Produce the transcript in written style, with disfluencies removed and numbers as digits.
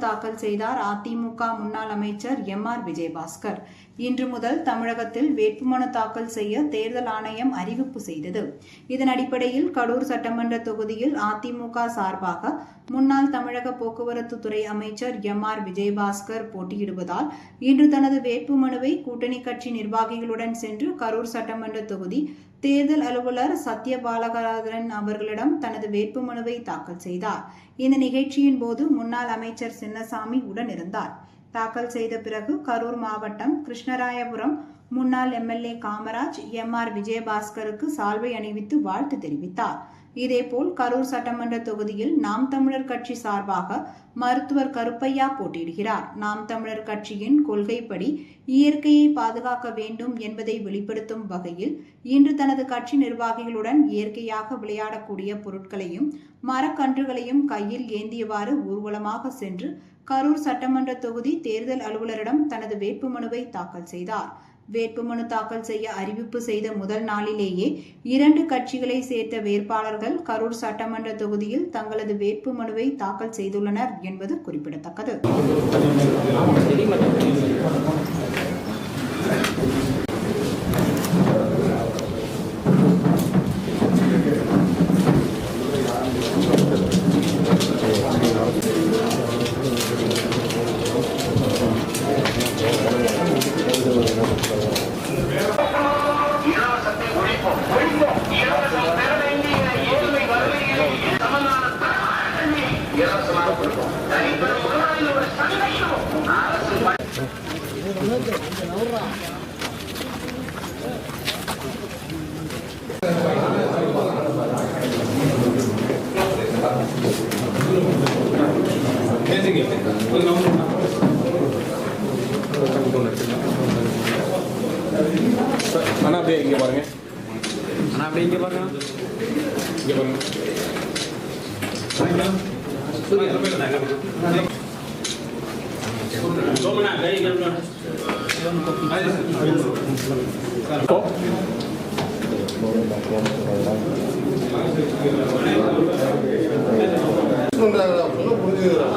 தாக்கல் செய்தார் அதிமுக முன்னாள் அமைச்சர் எம்.ஆர். விஜயபாஸ்கர். இன்று முதல் தமிழகத்தில் வேட்புமனு தாக்கல் செய்ய தேர்தல் ஆணையம் அறிவிப்பு செய்தது. இதன் அடிப்படையில் கடூர் சட்டமன்ற தொகுதியில் அதிமுக சார்பாக முன்னாள் தமிழக போக்குவரத்து துறை அமைச்சர் எம்.ஆர். விஜயபாஸ்கர் போட்டியிடுவதால் இன்று தனது வேட்புமனுவை கூட்டணி கட்சி நிர்வாகிகளுடன் சென்று கரூர் சட்டமன்ற தொகுதி தேர்தல் அலுவலர் சத்யபாலகராதன் அவர்களிடம் தனது வேட்புமனுவை தாக்கல் செய்தார். இந்த நிகழ்ச்சியின் போது முன்னாள் அமைச்சர் சின்னசாமி உடன் இருந்தார். தாக்கல் செய்த பிறகு கரூர் மாவட்டம் கிருஷ்ணராயபுரம் முன்னாள் எம்எல்ஏ காமராஜ் எம்.ஆர். விஜயபாஸ்கருக்கு சால்வை அணிவித்து வாழ்த்து தெரிவித்தார். இதேபோல் கரூர் சட்டமன்ற தொகுதியில் நாம் தமிழர் கட்சி சார்பாக மருத்துவர் கருப்பையா போட்டியிடுகிறார். நாம் தமிழர் கட்சியின் கொள்கைப்படி இயற்கையை பாதுகாக்க வேண்டும் என்பதை வெளிப்படுத்தும் வகையில் இன்று தனது கட்சி நிர்வாகிகளுடன் இயற்கையாக விளையாடக்கூடிய பொருட்களையும் மரக்கன்றுகளையும் கையில் ஏந்தியவாறு ஊர்வலமாக சென்று கரூர் சட்டமன்ற தொகுதி தேர்தல் அலுவலரிடம் தனது வேட்புமனுவை தாக்கல் செய்தார். வேட்புமனு தாக்கல் செய்ய அறிவிப்பு செய்த முதல் நாளிலேயே 2 கட்சிகளை சேர்த்த வேட்பாளர்கள் கரூர் சட்டமன்ற தொகுதியில் தங்களது வேட்புமனுவை தாக்கல் செய்துள்ளனர் என்பது குறிப்பிடத்தக்கது. அண்ணா அப்படியே இங்கே பாருங்க. அண்ணா அப்படியே இங்கே பாருங்க. இங்கே பாருங்க. புரிஞ்சுக்கிறேன்.